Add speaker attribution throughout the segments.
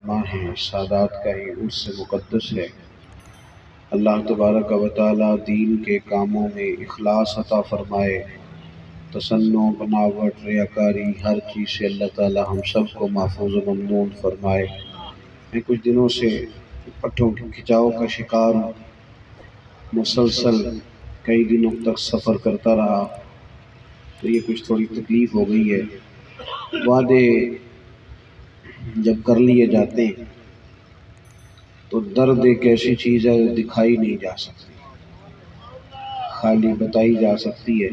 Speaker 1: ماہ سادات کا ہی عرس مقدس ہے۔ اللہ تبارک و تعالی دین کے کاموں میں اخلاص عطا فرمائے، تصنع، بناوٹ، ریاکاری، ہر چیز سے اللہ تعالی ہم سب کو محفوظ و ممنون فرمائے۔ میں کچھ دنوں سے پٹھوں کی کھچاؤ کا شکار ہوں، مسلسل کئی دنوں تک سفر کرتا رہا تو یہ کچھ تھوڑی تکلیف ہو گئی ہے۔ وعدے جب کر لیے جاتے ہیں تو درد ایک ایسی چیز ہے جو دکھائی نہیں جا سکتی، خالی بتائی جا سکتی ہے۔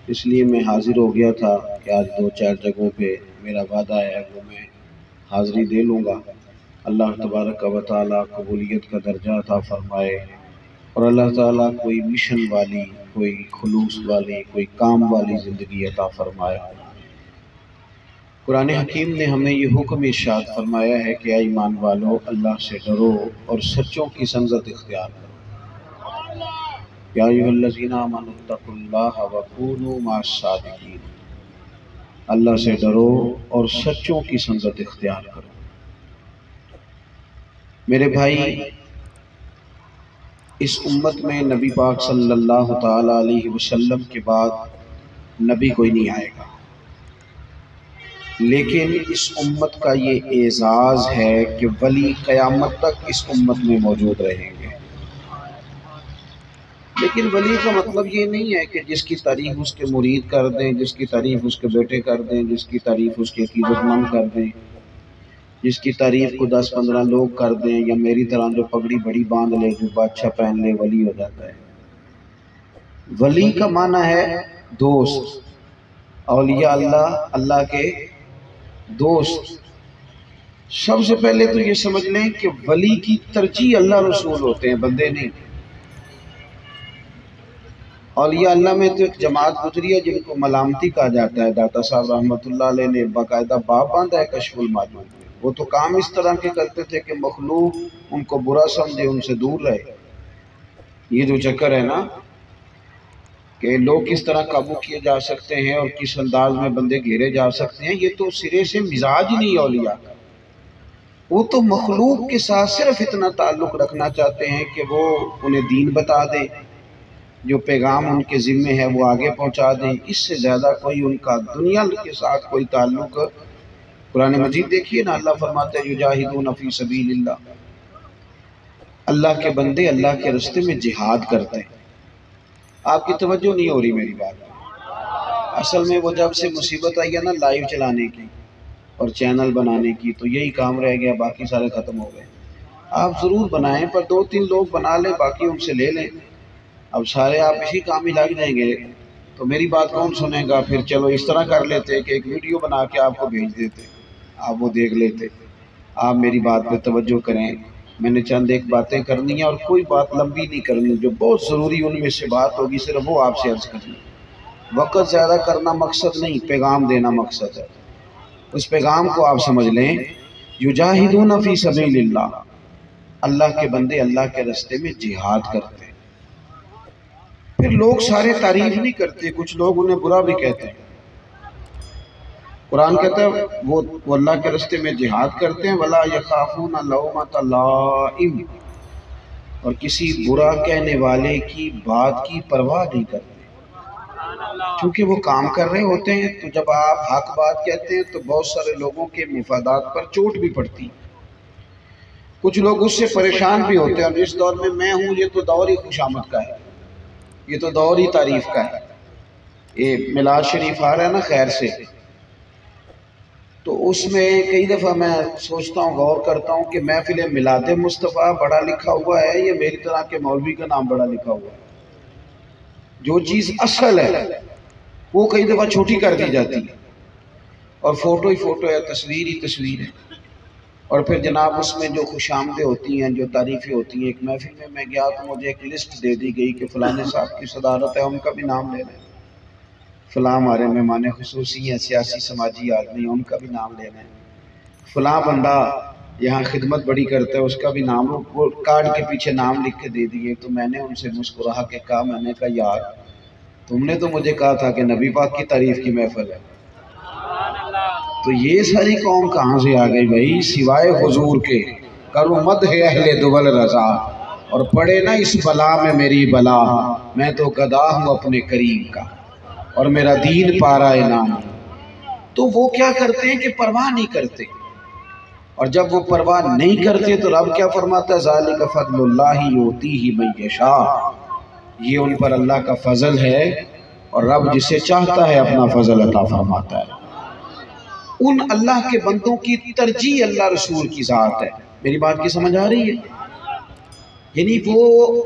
Speaker 1: اس لیے میں حاضر ہو گیا تھا کہ آج 2-4 جگہوں پہ میرا وعدہ ہے وہ میں حاضری دے لوں گا۔ اللہ تبارک و تعالی قبولیت کا درجہ عطا فرمائے، اور اللہ تعالیٰ کوئی مشن والی، کوئی خلوص والی، کوئی کام والی زندگی عطا فرمائے۔ قرآن حکیم نے ہمیں یہ حکم ارشاد فرمایا ہے کہ اے ایمان والو، اللہ سے ڈرو اور سچوں کی سنگت اختیار کرو۔ یا ایھا الذین آمنوا اتقوا اللہ وکونوا مع الصادقین، اللہ سے ڈرو اور سچوں کی سنگت اختیار کرو۔ میرے بھائی، اس امت میں نبی پاک صلی اللہ تعالی علیہ وسلم کے بعد نبی کوئی نہیں آئے گا، لیکن اس امت کا یہ اعزاز ہے کہ ولی قیامت تک اس امت میں موجود رہیں گے۔ لیکن ولی کا مطلب یہ نہیں ہے کہ جس کی تعریف اس کے مرید کر دیں، جس کی تعریف اس کے بیٹے کر دیں، جس کی تعریف اس کے عقیدت مند کر دیں، جس کی تعریف کو 10-15 لوگ کر دیں، یا میری طرح جو پگڑی بڑی باندھ لے، جو بادشاہ پہن لے ولی ہو جاتا ہے۔ ولی کا معنی ہے دوست، اولیاء اللہ، اللہ کے دوست۔ سب سے پہلے تو یہ سمجھ لیں کہ ولی کی ترجیح اللہ رسول ہوتے ہیں، بندے نہیں۔ اولیاء اللہ میں تو ایک جماعت گزری ہے جن کو ملامتی کہا جاتا ہے۔ داتا صاحب رحمۃ اللہ علیہ نے باقاعدہ باب باندھا ہے کشف المعدوم میں۔ وہ تو کام اس طرح کے کرتے تھے کہ مخلوق ان کو برا سمجھے، ان سے دور رہے۔ یہ جو چکر ہے نا کہ لوگ کس طرح قابو کیے جا سکتے ہیں اور کس انداز میں بندے گھیرے جا سکتے ہیں، یہ تو سرے سے مزاج ہی نہیں اولیاء کا۔ وہ تو مخلوق کے ساتھ صرف اتنا تعلق رکھنا چاہتے ہیں کہ وہ انہیں دین بتا دیں، جو پیغام ان کے ذمے ہے وہ آگے پہنچا دیں۔ اس سے زیادہ کوئی ان کا دنیا کے ساتھ کوئی تعلق۔ قرآن مجید دیکھیے نا، اللہ فرماتا ہے یجاہدون فی سبیل اللہ، اللہ کے بندے اللہ کے راستے میں جہاد کرتے ہیں۔ آپ کی توجہ نہیں ہو رہی میری بات۔ اصل میں وہ جب سے مصیبت آئی ہے نا لائیو چلانے کی اور چینل بنانے کی، تو یہی کام رہ گیا، باقی سارے ختم ہو گئے۔ آپ ضرور بنائیں، پر 2-3 لوگ بنا لیں، باقی ان سے لے لیں۔ اب سارے آپ اسی کام میں لگ جائیں گے تو میری بات کون سنے گا؟ پھر چلو اس طرح کر لیتے کہ ایک ویڈیو بنا کے آپ کو بھیج دیتے، آپ وہ دیکھ لیتے۔ آپ میری بات پہ توجہ کریں، میں نے چند ایک باتیں کرنی ہیں اور کوئی بات لمبی نہیں کرنی، جو بہت ضروری ان میں سے بات ہوگی صرف وہ آپ سے عرض کرنی۔ وقت زیادہ کرنا مقصد نہیں، پیغام دینا مقصد ہے۔ اس پیغام کو آپ سمجھ لیں، یجاہدون فی سبیل اللہ، اللہ کے بندے اللہ کے راستے میں جہاد کرتے ہیں۔ پھر لوگ سارے تعریف نہیں کرتے، کچھ لوگ انہیں برا بھی کہتے ہیں۔ قرآن کہتا ہے وہ اللہ کے راستے میں جہاد کرتے ہیں، وَلَا يَخَافُونَ لَوْمَةَ لَائِمٍ، اور کسی برا کہنے والے کی بات کی پرواہ نہیں کرتے۔ چونکہ وہ کام کر رہے ہوتے ہیں، تو جب آپ حق بات کہتے ہیں تو بہت سارے لوگوں کے مفادات پر چوٹ بھی پڑتی۔ کچھ لوگ اس سے پریشان بھی ہوتے ہیں، اور اس دور میں ہوں، یہ تو دور ہی خوش آمد کا ہے، یہ تو دور ہی تعریف کا ہے۔ یہ میلاد شریف آ رہا ہے نا خیر سے، تو اس میں کئی دفعہ میں سوچتا ہوں، غور کرتا ہوں کہ محفل میلاد مصطفیٰ بڑا لکھا ہوا ہے یا میری طرح کے مولوی کا نام بڑا لکھا ہوا ہے؟ جو چیز اصل ہے وہ کئی دفعہ چھوٹی کر دی جاتی ہے، اور فوٹو ہی فوٹو ہے، تصویر ہی تصویر ہے۔ اور پھر جناب اس میں جو خوش آمدیں ہوتی ہیں، جو تعریفیں ہوتی ہیں، ایک محفل میں گیا تو مجھے ایک لسٹ دے دی گئی کہ فلانے صاحب کی صدارت ہے، ان کا بھی نام لینا ہے، فلاں ہمارے مہمان خصوصی ہیں، سیاسی سماجی آدمی ہیں، ان کا بھی نام لینا ہے، فلاں بندہ یہاں خدمت بڑی کرتا ہے، اس کا بھی نام، وہ کارڈ کے پیچھے نام لکھ کے دے دیے۔ تو میں نے ان سے مسکرا کے کہا، میں نے کہا یار تم نے تو مجھے کہا تھا کہ نبی پاک کی تعریف کی محفل ہے، تو یہ ساری قوم کہاں سے آ گئی بھائی؟ سوائے حضور کے کرو مدح اہل دول رضا، اور پڑے نا اس بلا میں میری بلا، میں تو گدا ہوں اپنے کریم کا اور میرا دین پارا انعام۔ تو وہ کیا کرتے ہیں کہ پرواہ نہیں کرتے، اور جب وہ پرواہ نہیں کرتے تو رب کیا فرماتا ہے؟ ذالک فضل اللہ یؤتیہ من یشاء، یہ ان پر اللہ کا فضل ہے اور رب جسے چاہتا ہے اپنا فضل عطا فرماتا ہے۔ ان اللہ کے بندوں کی ترجیح اللہ رسول کی ذات ہے۔ میری بات کی سمجھ آ رہی ہے؟ یعنی وہ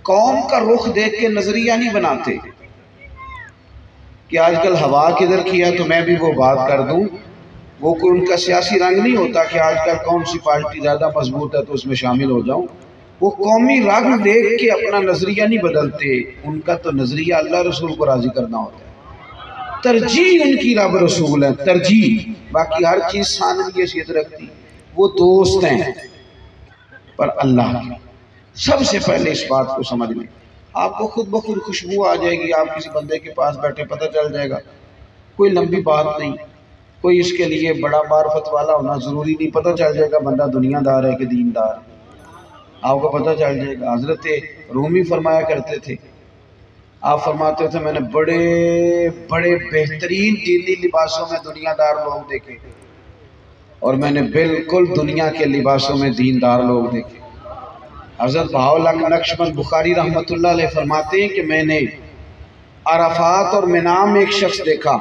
Speaker 1: قوم کا رخ دیکھ کے نظریہ نہیں بناتے کہ آج کل ہوا کدھر کی ہے تو میں بھی وہ بات کر دوں۔ وہ کوئی ان کا سیاسی رنگ نہیں ہوتا کہ آج کل کون سی پارٹی زیادہ مضبوط ہے تو اس میں شامل ہو جاؤں۔ وہ قومی رنگ دیکھ کے اپنا نظریہ نہیں بدلتے، ان کا تو نظریہ اللہ رسول کو راضی کرنا ہوتا ہے۔ ترجیح ان کی رب رسول ہے، ترجیح، باقی ہر چیز ثانوی حیثیت رکھتی۔ وہ دوست ہیں پر اللہ کی۔ سب سے پہلے اس بات کو سمجھ لیں، آپ کو خود بخود خوشبو آ جائے گی، آپ کسی بندے کے پاس بیٹھے پتہ چل جائے گا، کوئی لمبی بات نہیں، کوئی اس کے لیے بڑا معرفت والا ہونا ضروری نہیں، پتہ چل جائے گا بندہ دنیا دار ہے کہ دین دار ہے، آپ کو پتہ چل جائے گا۔ حضرت رومی فرمایا کرتے تھے، آپ فرماتے تھے میں نے بڑے بڑے بہترین دینی لباسوں میں دنیا دار لوگ دیکھے اور میں نے بالکل دنیا کے لباسوں میں دیندار لوگ دیکھے۔ حضرت بہاؤالحق نقشبند بخاری رحمۃ اللہ علیہ فرماتے ہیں کہ میں نے عرفات اور منی میں ایک شخص دیکھا،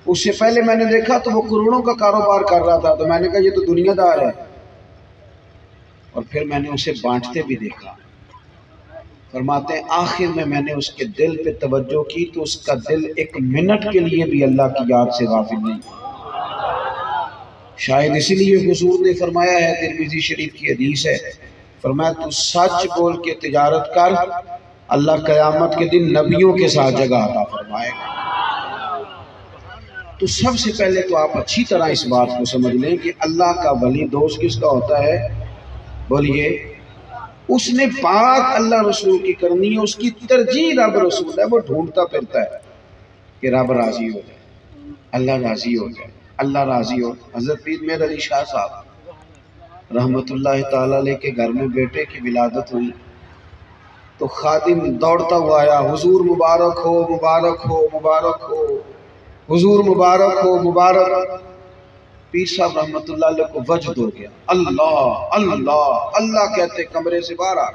Speaker 1: اس سے پہلے میں نے دیکھا تو وہ کروڑوں کا کاروبار کر رہا تھا، تو میں نے کہا یہ تو دنیا دار ہے، اور پھر میں نے اسے بانٹتے بھی دیکھا۔ فرماتے ہیں آخر میں نے اس کے دل پہ توجہ کی تو اس کا دل ایک منٹ کے لیے بھی اللہ کی یاد سے غافل نہیں۔ شاید اسی لیے حضور نے فرمایا ہے، ترمذی شریف کی حدیث ہے، فرمایا تو سچ بول کے تجارت کر، اللہ قیامت کے دن نبیوں کے ساتھ جگہ عطا فرمائے گا۔ تو سب سے پہلے تو آپ اچھی طرح اس بات کو سمجھ لیں کہ اللہ کا ولی دوست کس کا ہوتا ہے؟ بولیے، اس نے بات اللہ رسول کی کرنی ہے، اس کی ترجیح رب رسول ہے، وہ ڈھونڈتا پھرتا ہے کہ رب راضی ہو جائے، اللہ راضی ہو جائے، اللہ راضی ہو۔ حضرت پیر میر علی شاہ صاحب رحمۃ اللہ تعالیٰ علیہ کے گھر میں بیٹے کی ولادت ہوئی تو خادم دوڑتا ہوا آیا، حضور مبارک ہو مبارک ہو مبارک ہو، حضور مبارک ہو مبارک۔ پیر صاحب رحمۃ اللہ علیہ کو وجد ہو گیا، اللہ اللہ اللہ کہتے کمرے سے باہر آ،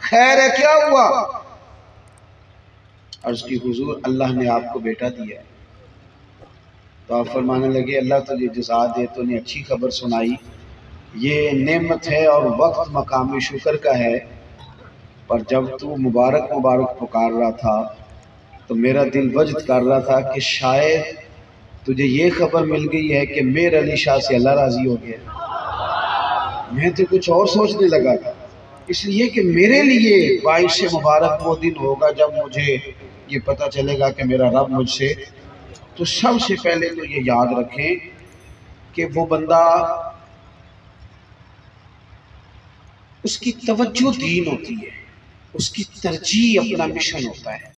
Speaker 1: خیر ہے کیا ہوا؟ عرض کی حضور اللہ نے آپ کو بیٹا دیا ہے۔ تو آپ فرمانے لگے اللہ تجھے جزا دے، تو نے اچھی خبر سنائی، یہ نعمت ہے اور وقت مقام شکر کا ہے، پر جب تو مبارک مبارک پکار رہا تھا تو میرا دل وجد کر رہا تھا کہ شاید تجھے یہ خبر مل گئی ہے کہ میر علی شاہ سے اللہ راضی ہو گیا۔ میں تو کچھ اور سوچنے لگا تھا، اس لیے کہ میرے لیے 22 مبارک وہ دن ہوگا جب مجھے یہ پتہ چلے گا کہ میرا رب مجھ سے۔ تو سب سے پہلے تو یہ یاد رکھیں کہ وہ بندہ اس کی توجہ دین ہوتی ہے، اس کی ترجیح اپنا مشن ہوتا ہے۔